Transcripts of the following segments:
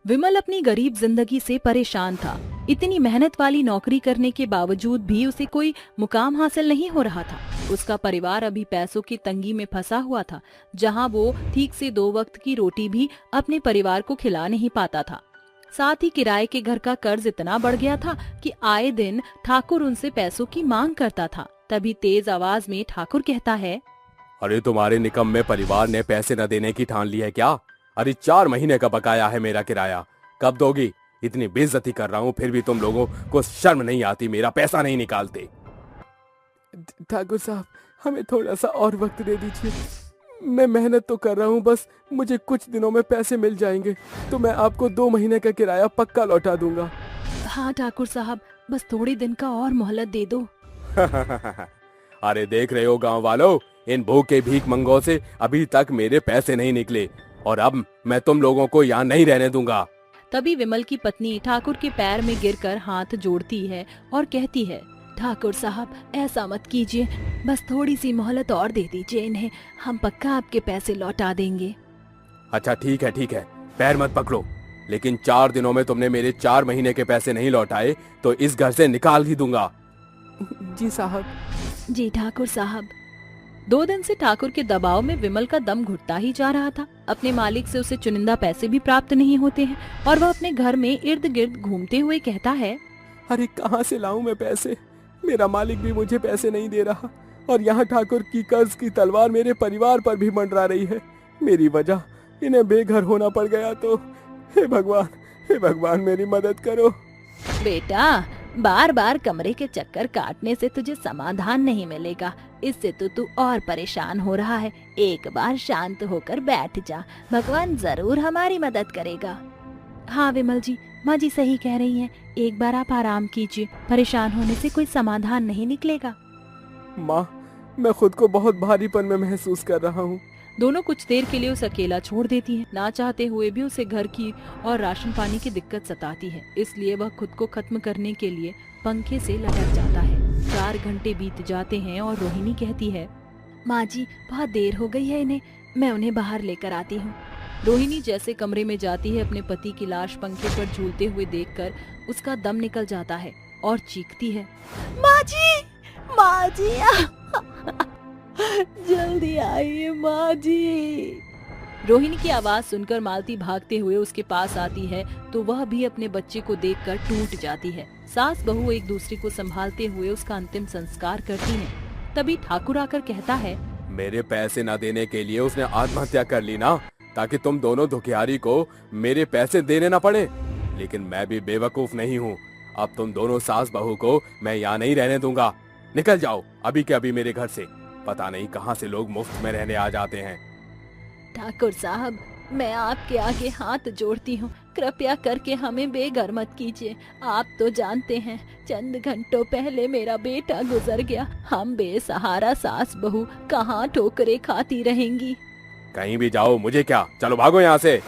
विमल अपनी गरीब जिंदगी से परेशान था। इतनी मेहनत वाली नौकरी करने के बावजूद भी उसे कोई मुकाम हासिल नहीं हो रहा था। उसका परिवार अभी पैसों की तंगी में फंसा हुआ था, जहां वो ठीक से 2 वक्त की रोटी भी अपने परिवार को खिला नहीं पाता था। साथ ही किराए के घर का कर्ज इतना बढ़ गया था कि आए दिन ठाकुर उनसे पैसों की मांग करता था। तभी तेज आवाज में ठाकुर कहता है, अरे तुम्हारे निकम्मे परिवार ने पैसे न देने की ठान ली है क्या? अरे 4 महीने का बकाया है मेरा किराया, कब दोगी? इतनी बेइज्जती कर रहा हूँ फिर भी तुम लोगों को शर्म नहीं आती, मेरा पैसा नहीं निकालते। ठाकुर साहब, हमें थोड़ा सा और वक्त दे दीजिए। मैं मेहनत तो कर रहा हूँ, बस मुझे कुछ दिनों में पैसे मिल जाएंगे तो मैं आपको 2 महीने का किराया पक्का लौटा दूंगा। हाँ ठाकुर साहब, बस थोड़े दिन का और मोहलत दे दो। अरे देख रहे हो गांव वालों, इन भूखे भीख मंगों से अभी तक मेरे पैसे नहीं निकले और अब मैं तुम लोगों को यहाँ नहीं रहने दूंगा। तभी विमल की पत्नी ठाकुर के पैर में गिरकर हाथ जोड़ती है और कहती है, ठाकुर साहब ऐसा मत कीजिए, बस थोड़ी सी मोहलत और दे दीजिए इन्हें, हम पक्का आपके पैसे लौटा देंगे। अच्छा ठीक है, पैर मत पकड़ो, लेकिन 4 दिनों में तुमने मेरे 4 महीने के पैसे नहीं लौटाए तो इस घर से निकाल ही दूंगा। जी साहब। जी ठाकुर साहब। 2 दिन से ठाकुर के दबाव में विमल का दम घुटता ही जा रहा था। अपने मालिक से उसे चुनिंदा पैसे भी प्राप्त नहीं होते हैं और वह अपने घर में इर्द गिर्द घूमते हुए कहता है, अरे कहाँ से लाऊं मैं पैसे? मेरा मालिक भी मुझे पैसे नहीं दे रहा और यहाँ ठाकुर की कर्ज की तलवार मेरे परिवार पर भी मंडरा रही है। मेरी वजह इन्हें बेघर होना पड़ गया तो हे भगवान मेरी मदद करो। बेटा, बार बार कमरे के चक्कर काटने से तुझे समाधान नहीं मिलेगा, इससे तो तू और परेशान हो रहा है। एक बार शांत होकर बैठ जा, भगवान जरूर हमारी मदद करेगा। हाँ विमल जी, माँ जी सही कह रही हैं, एक बार आप आराम कीजिए, परेशान होने से कोई समाधान नहीं निकलेगा। माँ, मैं खुद को बहुत भारीपन में महसूस कर रहा हूँ। दोनों कुछ देर के लिए उसे अकेला छोड़ देती हैं। ना चाहते हुए भी उसे घर की और राशन पानी की दिक्कत सताती है, इसलिए वह खुद को खत्म करने के लिए पंखे से लटक जाता है। 4 घंटे बीत जाते हैं और रोहिणी कहती है, माँ जी बहुत देर हो गई है इन्हें, मैं उन्हें बाहर लेकर आती हूँ। रोहिणी जैसे कमरे में जाती है, अपने पति की लाश पंखे पर झूलते हुए देखकर उसका दम निकल जाता है और चीखती है, माँ जी, माँ जी जल्दी आइए माँ जी। रोहिणी की आवाज सुनकर मालती भागते हुए उसके पास आती है तो वह भी अपने बच्चे को देखकर टूट जाती है। सास बहू एक दूसरे को संभालते हुए उसका अंतिम संस्कार करती हैं। तभी ठाकुर आकर कहता है, मेरे पैसे न देने के लिए उसने आत्महत्या कर ली ना, ताकि तुम दोनों दुखियारी को मेरे पैसे देने न पड़े। लेकिन मैं भी बेवकूफ नहीं हूँ, अब तुम दोनों सास बहू को मैं यहाँ नहीं रहने दूंगा। निकल जाओ अभी के अभी मेरे घर से, पता नहीं कहाँ से लोग मुफ्त में रहने आ जाते हैं। ठाकुर साहब, मैं आपके आगे हाथ जोड़ती हूँ, कृपया करके हमें बेघर मत कीजिए। आप तो जानते हैं चंद घंटों पहले मेरा बेटा गुजर गया, हम बेसहारा सास बहू कहाँ ठोकरे खाती रहेंगी। कहीं भी जाओ, मुझे क्या, चलो भागो यहाँ से।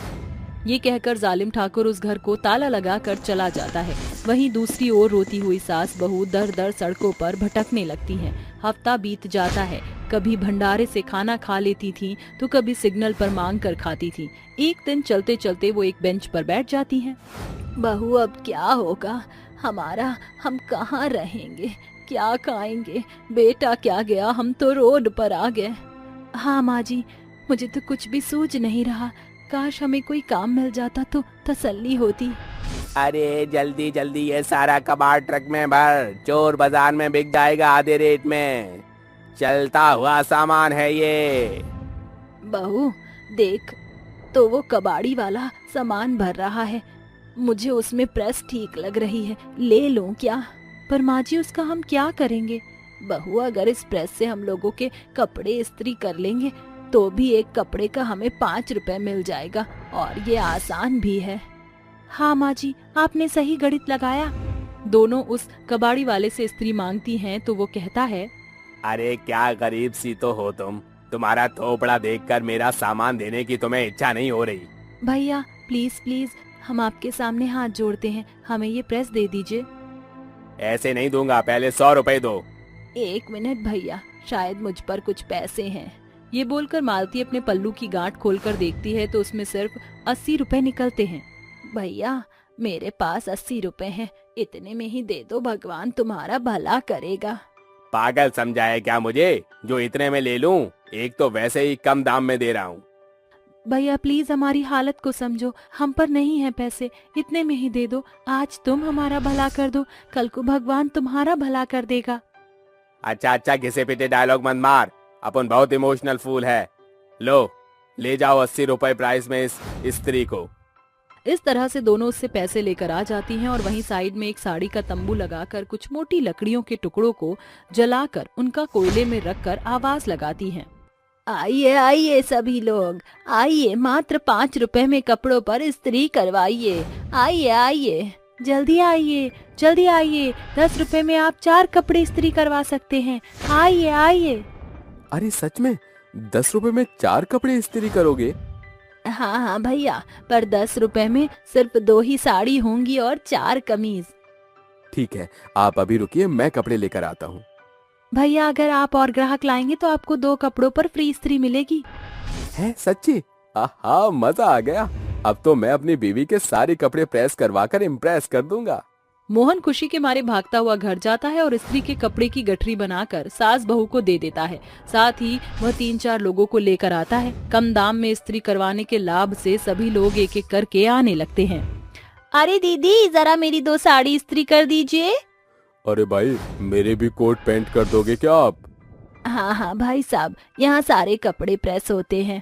ये कहकर जालिम ठाकुर उस घर को ताला लगाकर चला जाता है। वहीं दूसरी ओर रोती हुई सास बहू दर दर सड़कों पर भटकने लगती हैं। हफ्ता बीत जाता है, कभी भंडारे से खाना खा लेती थी तो कभी सिग्नल पर मांग कर खाती थी। एक दिन चलते चलते वो एक बेंच पर बैठ जाती हैं। बहू अब क्या होगा हमारा, हम कहाँ रहेंगे, क्या खाएंगे? बेटा क्या गया, हम तो रोड पर आ गए। हाँ माँ जी, मुझे तो कुछ भी सूझ नहीं रहा, काश हमें कोई काम मिल जाता तो तसल्ली होती। अरे जल्दी जल्दी ये सारा कबाड़ ट्रक में भर, चोर बाजार में बिक जाएगा आधे रेट में, चलता हुआ सामान है ये। बहू देख तो वो कबाड़ी वाला सामान भर रहा है, मुझे उसमें प्रेस ठीक लग रही है, ले लूं क्या? पर माँ जी उसका हम क्या करेंगे? बहू अगर इस प्रेस से हम लोगों के कपड़े इस्त्री कर लेंगे तो भी एक कपड़े का हमें 5 रुपए मिल जाएगा और ये आसान भी है। हाँ माँ जी, आपने सही गणित लगाया। दोनों उस कबाड़ी वाले से इस्त्री मांगती हैं तो वो कहता है, अरे क्या गरीब सी तो हो तुम, तुम्हारा थोपड़ा देखकर मेरा सामान देने की तुम्हें इच्छा नहीं हो रही। भैया प्लीज प्लीज, हम आपके सामने हाथ जोड़ते हैं, हमें ये प्रेस दे दीजिए। ऐसे नहीं दूंगा, पहले 100 रुपए दो। 1 मिनट भैया, शायद मुझ पर कुछ पैसे हैं। ये बोलकर मालती अपने पल्लू की गांठ खोलकर देखती है तो उसमें सिर्फ 80 रुपए निकलते हैं। भैया मेरे पास 80 रुपए हैं, इतने में ही दे दो, भगवान तुम्हारा भला करेगा। पागल समझा है क्या मुझे जो इतने में ले लूं? एक तो वैसे ही कम दाम में दे रहा हूँ। भैया प्लीज हमारी हालत को समझो, हम पर नहीं है पैसे, इतने में ही दे दो। आज तुम हमारा भला कर दो, कल को भगवान तुम्हारा भला कर देगा। अच्छा घिसे पिटे डायलॉग मत मार, अपन बहुत इमोशनल फूल है। लो ले जाओ 80 रुपए प्राइस में इस स्त्री को। इस तरह से दोनों उससे पैसे लेकर आ जाती हैं और वहीं साइड में एक साड़ी का तंबू लगाकर कुछ मोटी लकड़ियों के टुकड़ों को जलाकर उनका कोयले में रखकर आवाज लगाती हैं। आइए आइए सभी लोग, आइए, मात्र 5 रुपए में कपड़ों पर इस्त्री करवाइए। आइए आइए, जल्दी आइए, जल्दी आइए, 10 रुपए में आप 4 कपड़े इस्त्री करवा सकते हैं। आइए आइए। अरे सच में 10 रुपए में 4 कपड़े इस्त्री करोगे? हाँ हाँ भैया, पर 10 रुपए में सिर्फ 2 ही साड़ी होंगी और 4 कमीज। ठीक है, आप अभी रुकिए, मैं कपड़े लेकर आता हूँ। भैया अगर आप और ग्राहक लाएंगे तो आपको 2 कपड़ों पर फ्री इस्त्री मिलेगी। है सच्ची? आहा, मजा आ गया। अब तो मैं अपनी बीवी के सारे कपड़े प्रेस करवाकर इम्प्रेस कर दूंगा। मोहन खुशी के मारे भागता हुआ घर जाता है और स्त्री के कपड़े की गठरी बनाकर सास बहू को दे देता है। साथ ही वह 3-4 लोगों को लेकर आता है। कम दाम में इस्त्री करवाने के लाभ से सभी लोग एक एक करके आने लगते हैं। अरे दीदी जरा मेरी 2 साड़ी इस्त्री कर दीजिए। अरे भाई मेरे भी कोट पैंट कर दोगे क्या आप? हाँ हाँ भाई साहब, यहाँ सारे कपड़े प्रेस होते हैं।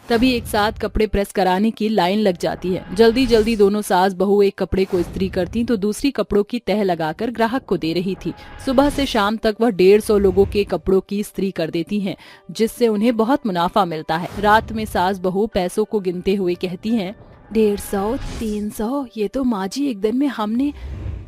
तभी एक साथ कपड़े प्रेस कराने की लाइन लग जाती है। जल्दी जल्दी दोनों सास बहू एक कपड़े को इस्त्री करती तो दूसरी कपड़ों की तह लगाकर ग्राहक को दे रही थी। सुबह से शाम तक वह 150 लोगों के कपड़ों की इस्त्री कर देती हैं, जिससे उन्हें बहुत मुनाफा मिलता है। रात में सास बहू पैसों को गिनते हुए कहती हैं, 150, 300, ये तो माँ जी एक दिन में हमने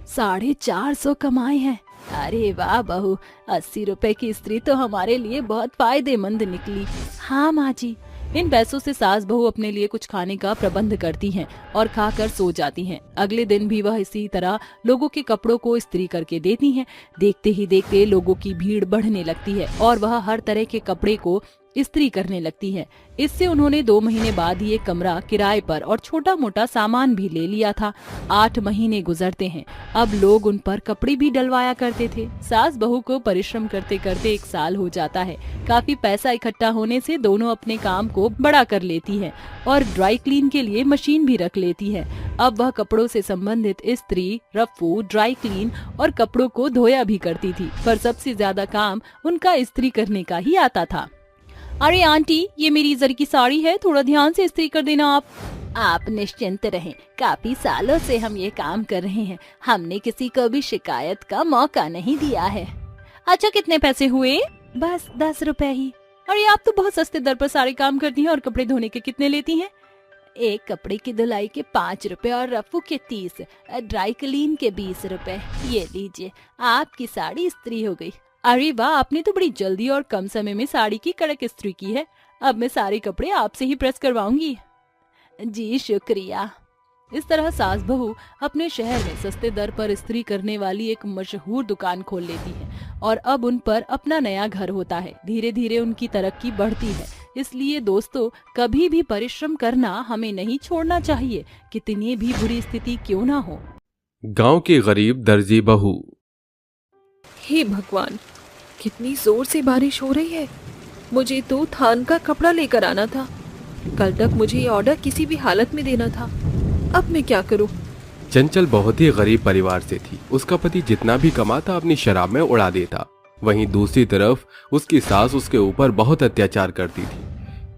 450 कमाए हैं। अरे वाह बहू, 80 रुपए की इस्त्री तो हमारे लिए बहुत फायदेमंद निकली। हाँ माँ जी। इन पैसों से सास बहू अपने लिए कुछ खाने का प्रबंध करती हैं और खाकर सो जाती हैं। अगले दिन भी वह इसी तरह लोगों के कपड़ों को इस्त्री करके देती हैं। देखते ही देखते लोगों की भीड़ बढ़ने लगती है और वह हर तरह के कपड़े को इस्त्री करने लगती है। इससे उन्होंने 2 महीने बाद ही एक कमरा किराए पर और छोटा मोटा सामान भी ले लिया था। 8 महीने गुजरते हैं। अब लोग उन पर कपड़े भी डलवाया करते थे। सास बहू को परिश्रम करते करते 1 साल हो जाता है। काफी पैसा इकट्ठा होने से दोनों अपने काम को बड़ा कर लेती हैं और ड्राई क्लीन के लिए मशीन भी रख लेती है। अब वह कपड़ों से संबंधित इस्त्री, रफ्फू, ड्राई क्लीन और कपड़ों को धोया भी करती थी, पर सबसे ज्यादा काम उनका इस्त्री करने का ही आता था। अरे आंटी, ये मेरी जरी की साड़ी है, थोड़ा ध्यान से इस्त्री कर देना आप निश्चिंत रहें, काफी सालों से हम ये काम कर रहे हैं, हमने किसी को भी शिकायत का मौका नहीं दिया है। अच्छा कितने पैसे हुए? बस 10 रुपए ही। अरे आप तो बहुत सस्ते दर पर सारे काम करती हैं और कपड़े धोने के कितने लेती हैं? एक कपड़े की धुलाई के 5 रुपए और रफ्फू के 30, ड्राई क्लीन के 20 रुपए। ये लीजिए, आपकी साड़ी इस्त्री हो गई। अरे वाह, आपने तो बड़ी जल्दी और कम समय में साड़ी की कड़क इस्त्री की है। अब मैं सारे कपड़े आपसे ही प्रेस करवाऊंगी। जी शुक्रिया। इस तरह सास बहू अपने शहर में सस्ते दर पर इस्त्री करने वाली एक मशहूर दुकान खोल लेती है और अब उन पर अपना नया घर होता है। धीरे धीरे उनकी तरक्की बढ़ती है। इसलिए दोस्तों, कभी भी परिश्रम करना हमें नहीं छोड़ना चाहिए, कितनी भी बुरी स्थिति क्यों ना हो। गांव की गरीब दर्जी बहू। हे भगवान, कितनी जोर से बारिश हो रही है। मुझे तो थान का कपड़ा लेकर आना था। कल तक मुझे ये ऑर्डर किसी भी हालत में देना था। अब मैं क्या करूं? चंचल बहुत ही गरीब परिवार से थी। उसका पति जितना भी कमाता अपनी शराब में उड़ा देता। वहीं दूसरी तरफ उसकी सास उसके ऊपर बहुत अत्याचार करती थी।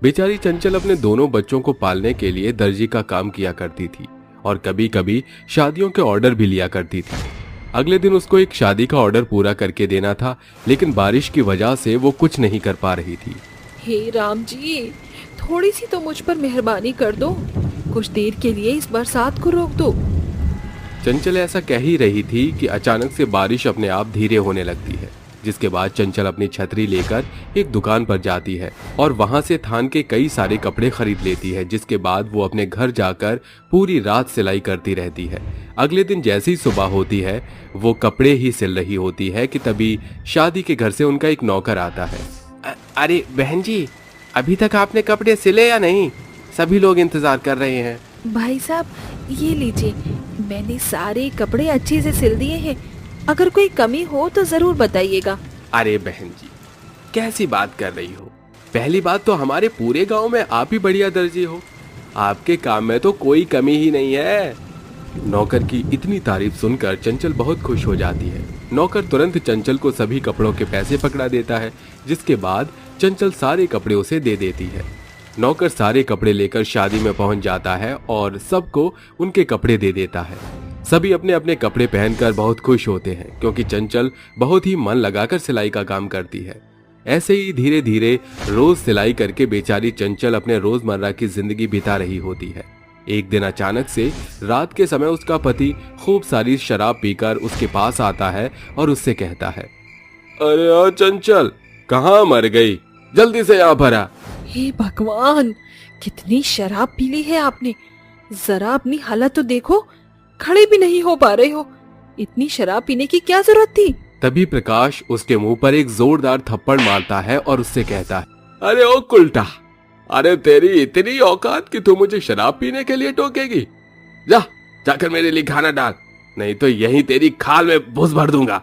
बेचारी चंचल अपने दोनों बच्चों को पालने के लिए दर्जी का काम किया करती थी और कभी कभी शादियों के ऑर्डर भी लिया करती थी। अगले दिन उसको एक शादी का ऑर्डर पूरा करके देना था, लेकिन बारिश की वजह से वो कुछ नहीं कर पा रही थी। हे राम जी, थोड़ी सी तो मुझ पर मेहरबानी कर दो। कुछ देर के लिए इस बरसात को रोक दो। चंचल ऐसा कह ही रही थी कि अचानक से बारिश अपने आप धीरे होने लगती है, जिसके बाद चंचल अपनी छतरी लेकर एक दुकान पर जाती है और वहां से थान के कई सारे कपड़े खरीद लेती है। जिसके बाद वो अपने घर जाकर पूरी रात सिलाई करती रहती है। अगले दिन जैसी ही सुबह होती है, वो कपड़े ही सिल रही होती है कि तभी शादी के घर से उनका एक नौकर आता है। अरे बहन जी, अभी तक आपने कपड़े सिले या नहीं? सभी लोग इंतजार कर रहे हैं। भाई साहब, ये लीजिए, मैंने सारे कपड़े अच्छे से सिल दिए हैं। अगर कोई कमी हो तो जरूर बताइएगा। अरे बहन जी, कैसी बात कर रही हो? पहली बात तो हमारे पूरे गांव में आप ही बढ़िया दर्जी हो, आपके काम में तो कोई कमी ही नहीं है। नौकर की इतनी तारीफ सुनकर चंचल बहुत खुश हो जाती है। नौकर तुरंत चंचल को सभी कपड़ों के पैसे पकड़ा देता है, जिसके बाद चंचल सारे कपड़े उसे दे देती है। नौकर सारे कपड़े लेकर शादी में पहुंच जाता है और सबको उनके कपड़े दे देता है। सभी अपने अपने कपड़े पहनकर बहुत खुश होते हैं, क्योंकि चंचल बहुत ही मन लगाकर सिलाई का काम करती है। ऐसे ही धीरे धीरे रोज सिलाई करके बेचारी चंचल अपने रोजमर्रा की जिंदगी बिता रही होती है। एक दिन अचानक से रात के समय उसका पति खूब सारी शराब पीकर उसके पास आता है और उससे कहता है, अरे ओ चंचल, कहाँ मर गई? जल्दी से यहाँ पर आ। हे भगवान, कितनी शराब पी ली है आपने। जरा अपनी हालत तो देखो, खड़े भी नहीं हो पा रहे हो। इतनी शराब पीने की क्या जरूरत थी? तभी प्रकाश उसके मुंह पर एक जोरदार थप्पड़ मारता है और उससे कहता है, अरे ओ कुल्टा, अरे तेरी इतनी औकात कि तू मुझे शराब पीने के लिए टोकेगी? जाकर मेरे लिए खाना डाल, नहीं तो यहीं तेरी खाल में भूस भर दूंगा।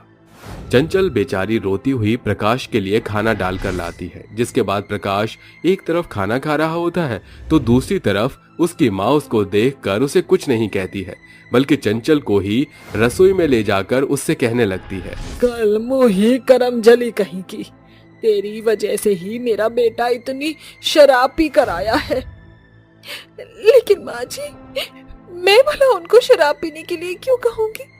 चंचल बेचारी रोती हुई प्रकाश के लिए खाना डालकर लाती है, जिसके बाद प्रकाश एक तरफ खाना खा रहा होता है तो दूसरी तरफ उसकी माँ उसको देखकर उसे कुछ नहीं कहती है, बल्कि चंचल को ही रसोई में ले जाकर उससे कहने लगती है, कल मुही करम जली कहीं की, तेरी वजह से ही मेरा बेटा इतनी शराब पी कर आया है। लेकिन माँ जी, मैं भला उनको शराब पीने के लिए क्यों कहूँगी?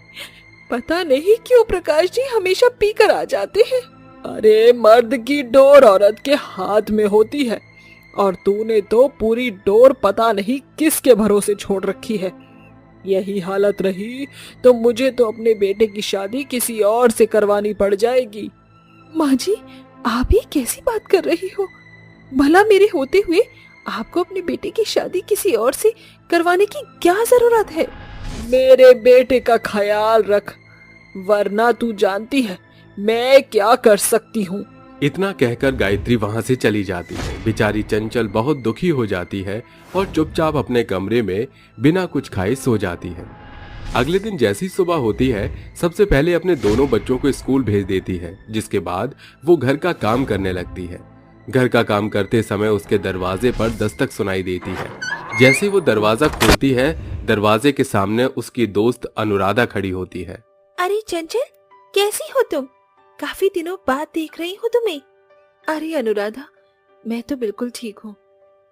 पता नहीं क्यों प्रकाश जी हमेशा पी कर आ जाते हैं। अरे मर्द की डोर औरत के हाथ में होती है, और तूने तो पूरी डोर पता नहीं किसके भरोसे छोड़ रखी है। यही हालत रही तो मुझे तो अपने बेटे की शादी किसी और से करवानी पड़ जाएगी। माँ जी, आप ये कैसी बात कर रही हो? भला मेरे होते हुए आपको अपने बेटे की शादी किसी और से करवाने की क्या जरूरत है? मेरे बेटे का ख्याल रख, वरना तू जानती है मैं क्या कर सकती हूँ। इतना कहकर गायत्री वहां से चली जाती है। बेचारी चंचल बहुत दुखी हो जाती है और चुपचाप अपने कमरे में बिना कुछ खाए सो जाती है। अगले दिन जैसी सुबह होती है, सबसे पहले अपने दोनों बच्चों को स्कूल भेज देती है, जिसके बाद वो घर का काम करने लगती है। घर का काम करते समय उसके दरवाजे पर दस्तक सुनाई देती है। जैसे वो दरवाजा खोलती है, दरवाजे के सामने उसकी दोस्त अनुराधा खड़ी होती है। अरे चंचल, कैसी हो तुम? काफी दिनों बाद देख रही हूँ तुम्हें। अरे अनुराधा, मैं तो बिल्कुल ठीक हूँ।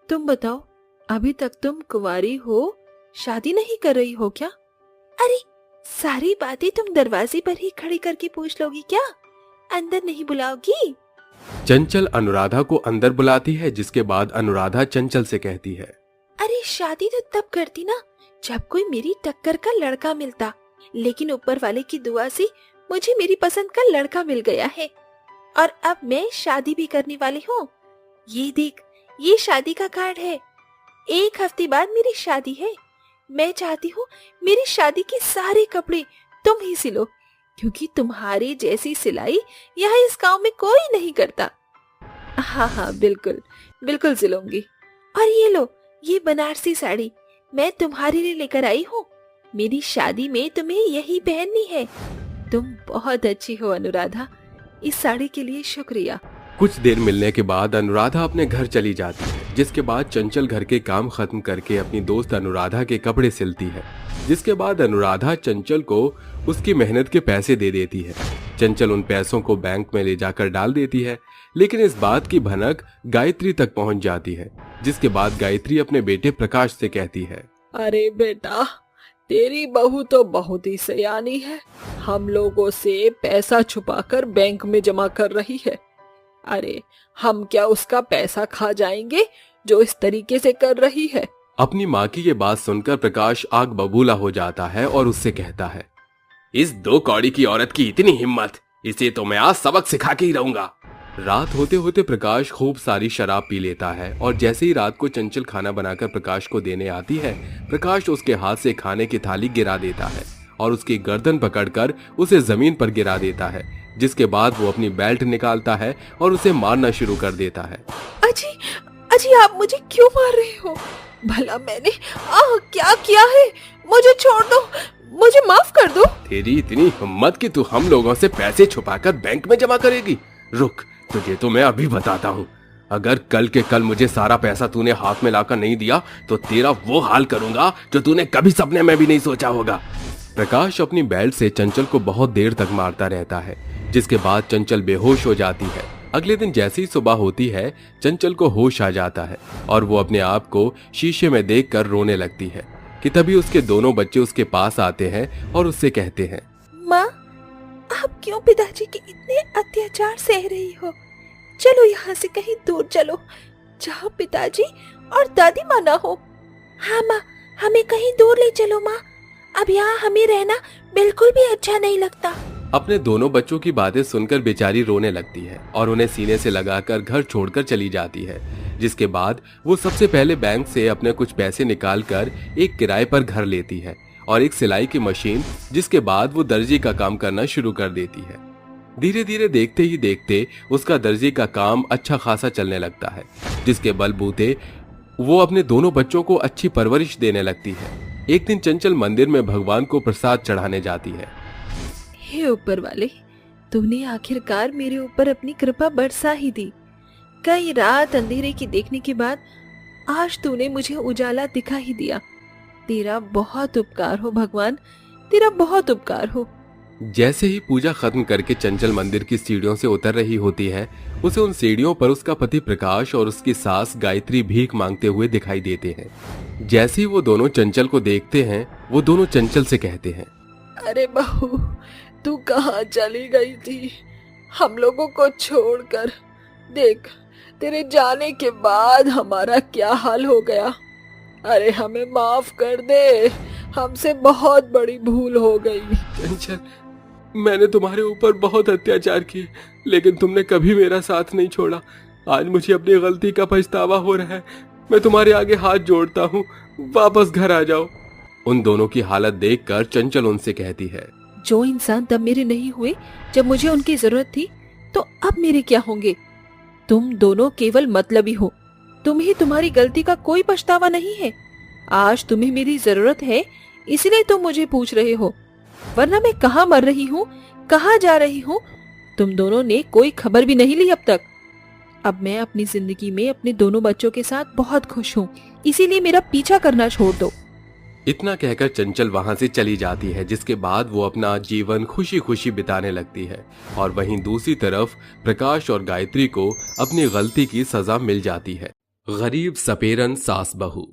तुम बताओ, अभी तक तुम कुंवारी हो, शादी नहीं कर रही हो क्या? अरे सारी बातें तुम दरवाजे पर ही खड़ी करके पूछ लोगी क्या? अंदर नहीं बुलाओगी? चंचल अनुराधा को अंदर बुलाती है, जिसके बाद अनुराधा चंचल से कहती है, अरे शादी तो तब करती ना जब कोई मेरी टक्कर का लड़का मिलता, लेकिन ऊपर वाले की दुआ से मुझे मेरी पसंद का लड़का मिल गया है और अब मैं शादी भी करने वाली हूँ। ये देख, ये शादी का कार्ड है। 1 हफ्ते बाद मेरी शादी है। मैं चाहती हूँ मेरी शादी के सारे कपड़े तुम ही सिलो, क्योंकि तुम्हारी जैसी सिलाई यहाँ इस गांव में कोई नहीं करता। हाँ हाँ, बिल्कुल बिल्कुल सिलूंगी। और ये लो, ये बनारसी साड़ी मैं तुम्हारे लिए लेकर आई हूँ। मेरी शादी में तुम्हें यही पहननी है। तुम बहुत अच्छी हो अनुराधा, इस साड़ी के लिए शुक्रिया। कुछ देर मिलने के बाद अनुराधा अपने घर चली जाती है, जिसके बाद चंचल घर के काम खत्म करके अपनी दोस्त अनुराधा के कपड़े सिलती है। जिसके बाद अनुराधा चंचल को उसकी मेहनत के पैसे दे देती है। चंचल उन पैसों को बैंक में ले जाकर डाल देती है, लेकिन इस बात की भनक गायत्री तक पहुंच जाती है। जिसके बाद गायत्री अपने बेटे प्रकाश से कहती है, अरे बेटा, तेरी बहू तो बहुत ही सयानी है। हम लोगों से पैसा छुपाकर बैंक में जमा कर रही है। अरे हम क्या उसका पैसा खा जाएंगे जो इस तरीके से कर रही है? अपनी माँ की ये बात सुनकर प्रकाश आग बबूला हो जाता है और उससे कहता है, इस 2 कौड़ी की औरत की इतनी हिम्मत, इसे तो मैं आज सबक सिखा के ही रहूंगा। रात होते होते प्रकाश खूब सारी शराब पी लेता है और जैसे ही रात को चंचल खाना बनाकर प्रकाश को देने आती है, प्रकाश उसके हाथ से खाने की थाली गिरा देता है और उसकी गर्दन पकड़कर उसे जमीन पर गिरा देता है। जिसके बाद वो अपनी बेल्ट निकालता है और उसे मारना शुरू कर देता है। अजी, अजी आप मुझे क्यों मार रहे हो? भला मैंने क्या किया है? मुझे छोड़ दो, मुझे माफ कर दो। तेरी इतनी हिम्मत कि तू हम लोगों से पैसे छुपाकर बैंक में जमा करेगी? रुक, तुझे तो मैं अभी बताता हूँ। अगर कल के कल मुझे सारा पैसा तूने हाथ में लाकर नहीं दिया तो तेरा वो हाल करूंगा जो तूने कभी सपने में भी नहीं सोचा होगा। प्रकाश अपनी बेल्ट से चंचल को बहुत देर तक मारता रहता है, जिसके बाद चंचल बेहोश हो जाती है। अगले दिन जैसी ही सुबह होती है, चंचल को होश आ जाता है और वो अपने आप को शीशे में देखकर रोने लगती है कि तभी उसके दोनों बच्चे उसके पास आते हैं और उससे कहते हैं, माँ, आप क्यों पिताजी के इतने अत्याचार सह रही हो? चलो यहाँ से कहीं दूर चलो, जहाँ पिताजी और दादी माँ ना हो। हाँ माँ, हमें कहीं दूर ले चलो माँ, अब यहाँ हमें रहना बिल्कुल भी अच्छा नहीं लगता। अपने दोनों बच्चों की बातें सुनकर बेचारी रोने लगती है और उन्हें सीने से लगाकर घर छोड़कर चली जाती है। जिसके बाद वो सबसे पहले बैंक से अपने कुछ पैसे निकालकर एक किराए पर घर लेती है और एक सिलाई की मशीन, जिसके बाद वो दर्जी का काम करना शुरू कर देती है। धीरे धीरे देखते ही देखते उसका दर्जी का काम अच्छा खासा चलने लगता है, जिसके बलबूते वो अपने दोनों बच्चों को अच्छी परवरिश देने लगती है। एक दिन चंचल मंदिर में भगवान को प्रसाद चढ़ाने जाती है। हे ऊपर वाले, तूने आखिरकार मेरे ऊपर अपनी कृपा बरसा ही दी। कई रात अंधेरे की देखने के बाद आज तूने मुझे उजाला दिखा ही दिया। तेरा बहुत उपकार हो भगवान, तेरा बहुत उपकार हो। जैसे ही पूजा खत्म करके चंचल मंदिर की सीढ़ियों से उतर रही होती है, उसे उन सीढ़ियों पर उसका पति प्रकाश और उसकी सास गायत्री भीख मांगते हुए दिखाई देते हैं। जैसे ही वो दोनों चंचल को देखते हैं, वो दोनों चंचल से कहते हैं, अरे बहू, तू कहाँ चली गई थी हम लोगों को छोड़कर? देख, तेरे जाने के बाद हमारा क्या हाल हो गया। अरे हमें माफ कर दे, हमसे बहुत बड़ी भूल हो गई। चंचल, मैंने तुम्हारे ऊपर बहुत अत्याचार किए, लेकिन तुमने कभी मेरा साथ नहीं छोड़ा। आज मुझे अपनी गलती का पछतावा हो रहा है। मैं तुम्हारे आगे हाथ जोड़ता हूँ, वापस घर आ जाओ। उन दोनों की हालत देखकर चंचल उनसे कहती है, जो इंसान तब मेरे नहीं हुए जब मुझे उनकी जरूरत थी, तो अब मेरे क्या होंगे? तुम दोनों केवल मतलबी हो, तुम्हें तुम्हारी गलती का कोई पछतावा नहीं है। आज तुम्हें मेरी जरूरत है, इसलिए तुम मुझे पूछ रहे हो, वरना मैं कहाँ मर रही हूँ, कहाँ जा रही हूँ, तुम दोनों ने कोई खबर भी नहीं ली अब तक। अब मैं अपनी जिंदगी में अपने दोनों बच्चों के साथ बहुत खुश हूँ, इसीलिए मेरा पीछा करना छोड़ दो। इतना कहकर चंचल वहां से चली जाती है, जिसके बाद वो अपना जीवन खुशी खुशी बिताने लगती है। और वहीं दूसरी तरफ प्रकाश और गायत्री को अपनी गलती की सजा मिल जाती है। गरीब सपेरन सास बहू।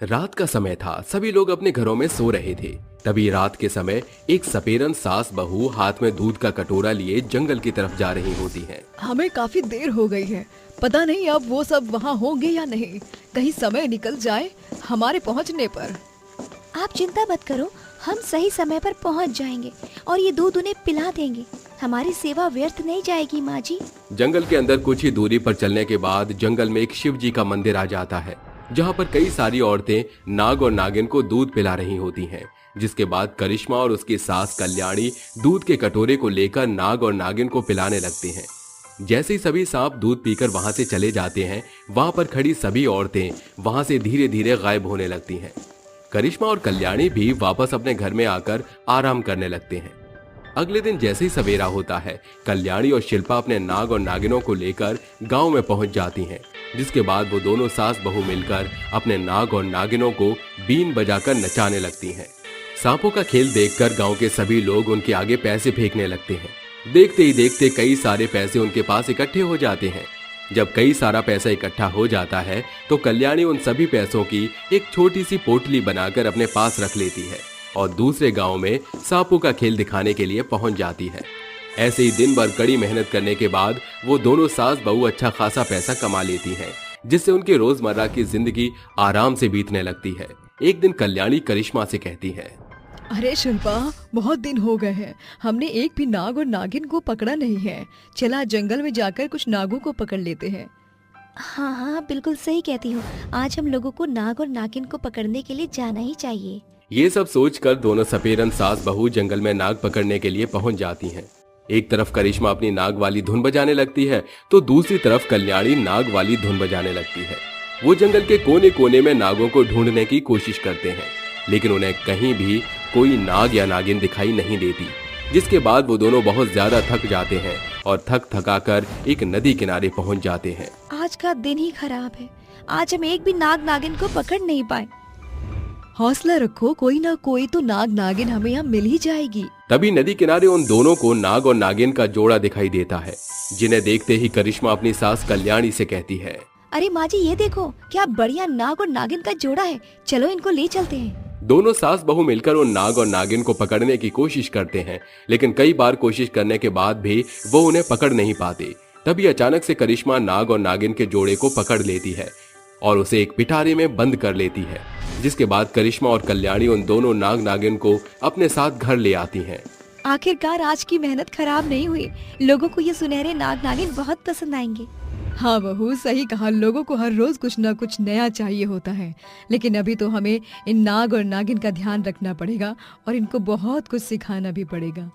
रात का समय था, सभी लोग अपने घरों में सो रहे थे। तभी रात के समय एक सपेरन सास बहू हाथ में दूध का कटोरा लिए जंगल की तरफ जा रही होती हैं। हमें काफी देर हो गई है, पता नहीं अब वो सब वहाँ होंगे या नहीं। कहीं समय निकल जाए हमारे पहुँचने पर। आप चिंता मत करो, हम सही समय पर पहुंच जाएंगे और ये दूध उन्हें पिला देंगे। हमारी सेवा व्यर्थ नहीं जाएगी माँ जी। जंगल के अंदर कुछ ही दूरी पर चलने के बाद जंगल में एक शिव जी का मंदिर आ जाता है, जहाँ पर कई सारी औरतें नाग और नागिन को दूध पिला रही होती हैं। जिसके बाद करिश्मा और उसकी सास कल्याणी दूध के कटोरे को लेकर नाग और नागिन को पिलाने लगती हैं। जैसे ही सभी सांप दूध पीकर वहां से चले जाते हैं, वहां पर खड़ी सभी औरतें वहां से धीरे धीरे गायब होने लगती हैं। करिश्मा और कल्याणी भी वापस अपने घर में आकर आराम करने लगते हैं। अगले दिन जैसे ही सवेरा होता है, कल्याणी और शिल्पा अपने नाग और नागिनों को लेकर गांव में पहुंच जाती हैं। जिसके बाद वो दोनों सास बहू मिलकर अपने नाग और नागिनों को बीन बजाकर नचाने लगती हैं। सांपों का खेल देखकर गांव के सभी लोग उनके आगे पैसे फेंकने लगते हैं। देखते ही देखते कई सारे पैसे उनके पास इकट्ठे हो जाते हैं। जब कई सारा पैसा इकट्ठा हो जाता है तो कल्याणी उन सभी पैसों की एक छोटी सी पोटली बनाकर अपने पास रख लेती है और दूसरे गांव में सांपों का खेल दिखाने के लिए पहुंच जाती है। ऐसे ही दिन भर कड़ी मेहनत करने के बाद वो दोनों सास बहू अच्छा खासा पैसा कमा लेती हैं, जिससे उनकी रोजमर्रा की जिंदगी आराम से बीतने लगती है। एक दिन कल्याणी करिश्मा से कहती है, अरे शिल्पा, बहुत दिन हो गए हैं, हमने एक भी नाग और नागिन को पकड़ा नहीं है। चला जंगल में जाकर कुछ नागों को पकड़ लेते हैं। हाँ हाँ, बिल्कुल सही कहती हो। आज हम लोगों को नाग और नागिन को पकड़ने के लिए जाना ही चाहिए। ये सब सोचकर दोनों सपेरन सास बहू जंगल में नाग पकड़ने के लिए पहुंच जाती हैं। एक तरफ करिश्मा अपनी नाग वाली धुन बजाने लगती है तो दूसरी तरफ कल्याणी नाग वाली धुन बजाने लगती है। वो जंगल के कोने कोने में नागों को ढूंढने की कोशिश करते हैं, लेकिन उन्हें कहीं भी कोई नाग या नागिन दिखाई नहीं देती। जिसके बाद वो दोनों बहुत ज्यादा थक जाते हैं और थक थकाकर एक नदी किनारे पहुंच जाते हैं। आज का दिन ही खराब है। आज हम एक भी नाग नागिन को पकड़ नहीं पाए। हौसला रखो, कोई ना कोई तो नाग नागिन हमें यहाँ मिल ही जाएगी। तभी नदी किनारे उन दोनों को नाग और नागिन का जोड़ा दिखाई देता है, जिन्हें देखते ही करिश्मा अपनी सास कल्याणी से कहती है, अरे माँ जी ये देखो, क्या बढ़िया नाग और नागिन का जोड़ा है। चलो इनको ले चलते हैं। दोनों सास बहू मिलकर उन नाग और नागिन को पकड़ने की कोशिश करते हैं, लेकिन कई बार कोशिश करने के बाद भी वो उन्हें पकड़ नहीं पाते। तभी अचानक से करिश्मा नाग और नागिन के जोड़े को पकड़ लेती है और उसे एक पिटारे में बंद कर लेती है। जिसके बाद करिश्मा और कल्याणी उन दोनों नाग नागिन को अपने साथ घर ले आती हैं। आखिरकार आज की मेहनत खराब नहीं हुई। लोगों को ये सुनहरे नाग नागिन बहुत पसंद आएंगे। हाँ बहू, सही कहा। लोगों को हर रोज कुछ न कुछ नया चाहिए होता है, लेकिन अभी तो हमें इन नाग और नागिन का ध्यान रखना पड़ेगा और इनको बहुत कुछ सिखाना भी पड़ेगा।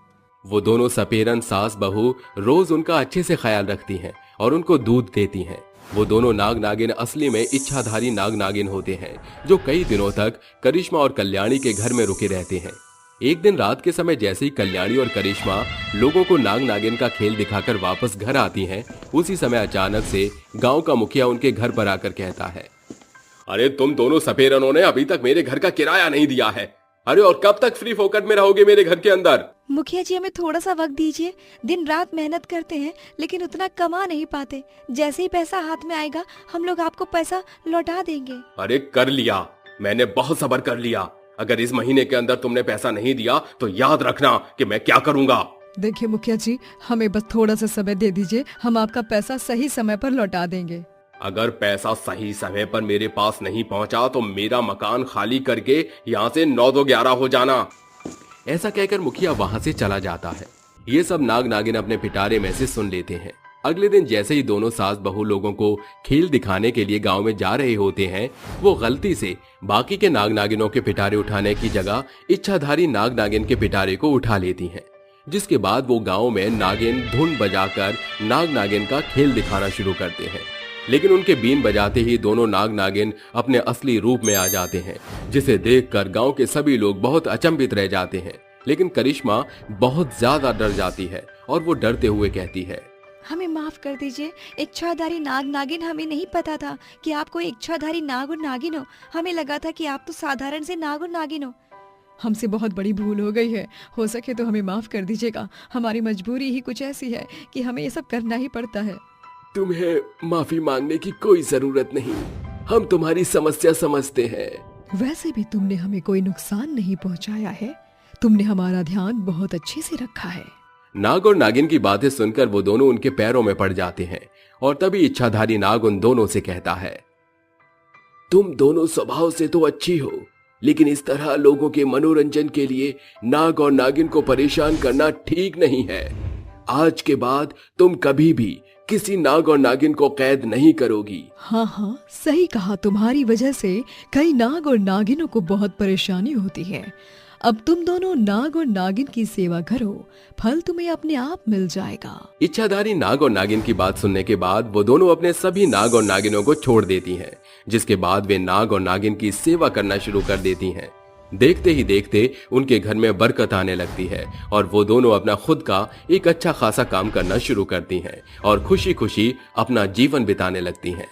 वो दोनों सपेरन सास बहू रोज उनका अच्छे से ख्याल रखती हैं और उनको दूध देती हैं। वो दोनों नाग नागिन असली में इच्छाधारी नाग नागिन होते हैं, जो कई दिनों तक करिश्मा और कल्याणी के घर में रुके रहते हैं। एक दिन रात के समय जैसे ही कल्याणी और करिश्मा लोगों को नाग नागिन का खेल दिखाकर वापस घर आती हैं, उसी समय अचानक से गांव का मुखिया उनके घर पर आकर कहता है, अरे तुम दोनों सपेरनों ने अभी तक मेरे घर का किराया नहीं दिया है। अरे और कब तक फ्री फोकट में रहोगे मेरे घर के अंदर? मुखिया जी हमें थोड़ा सा वक्त दीजिए। दिन रात मेहनत करते हैं लेकिन उतना कमा नहीं पाते। जैसे ही पैसा हाथ में आएगा हम लोग आपको पैसा लौटा देंगे। अरे कर लिया, मैंने बहुत सब्र कर लिया। अगर इस महीने के अंदर तुमने पैसा नहीं दिया तो याद रखना कि मैं क्या करूंगा। देखिए मुखिया जी, हमें बस थोड़ा सा समय दे दीजिए, हम आपका पैसा सही समय पर लौटा देंगे। अगर पैसा सही समय पर मेरे पास नहीं पहुंचा तो मेरा मकान खाली करके यहाँ से 9-11 हो जाना। ऐसा कहकर मुखिया वहां से चला जाता है। ये सब नाग नागिन अपने पिटारे में से सुन लेते हैं। अगले दिन जैसे ही दोनों सास बहू लोगों को खेल दिखाने के लिए गांव में जा रहे होते हैं, वो गलती से बाकी के नाग नागिनों के पिटारे उठाने की जगह इच्छाधारी नाग नागिन के पिटारे को उठा लेती हैं। जिसके बाद वो गांव में नागिन धुन बजाकर नाग नागिन का खेल दिखाना शुरू करते हैं। लेकिन उनके बीन बजाते ही दोनों नाग नागिन अपने असली रूप में आ जाते हैं, जिसे देखकर गांव के सभी लोग बहुत अचंभित रह जाते हैं। लेकिन करिश्मा बहुत ज्यादा डर जाती है और वो डरते हुए कहती है, हमें माफ कर दीजिए इच्छाधारी नाग नागिन, हमें नहीं पता था कि आप कोई इच्छाधारी नाग और नागिन हो। हमें लगा था कि आप तो साधारण से नाग और नागिन हो। हमसे बहुत बड़ी भूल हो गई है, हो सके तो हमें माफ कर दीजिएगा। हमारी मजबूरी ही कुछ ऐसी है कि हमें ये सब करना ही पड़ता है। तुम्हें माफी मांगने की कोई जरूरत नहीं, हम तुम्हारी समस्या समझते हैं। वैसे भी तुमने हमें कोई नुकसान नहीं पहुंचाया है, तुमने हमारा ध्यान बहुत अच्छे से रखा है। नाग और नागिन की बातें सुनकर वो दोनों उनके पैरों में पड़ जाते हैं और तभी इच्छाधारी नाग उन दोनों से कहता है, तुम दोनों स्वभाव से तो अच्छी हो, लेकिन इस तरह लोगों के मनोरंजन के लिए नाग और नागिन को परेशान करना ठीक नहीं है। आज के बाद तुम कभी भी किसी नाग और नागिन को कैद नहीं करोगी। हाँ हाँ, सही कहा। तुम्हारी वजह से कई नाग और नागिनों को बहुत परेशानी होती है। अब तुम दोनों नाग और नागिन की सेवा करो, फल तुम्हें अपने आप मिल जाएगा। इच्छाधारी नाग और नागिन की बात सुनने के बाद वो दोनों अपने सभी नाग और नागिनों को छोड़ देती हैं, जिसके बाद वे नाग और नागिन की सेवा करना शुरू कर देती हैं। देखते ही देखते उनके घर में बरकत आने लगती है और वो दोनों अपना खुद का एक अच्छा खासा काम करना शुरू करती हैं और खुशी खुशी अपना जीवन बिताने लगती हैं।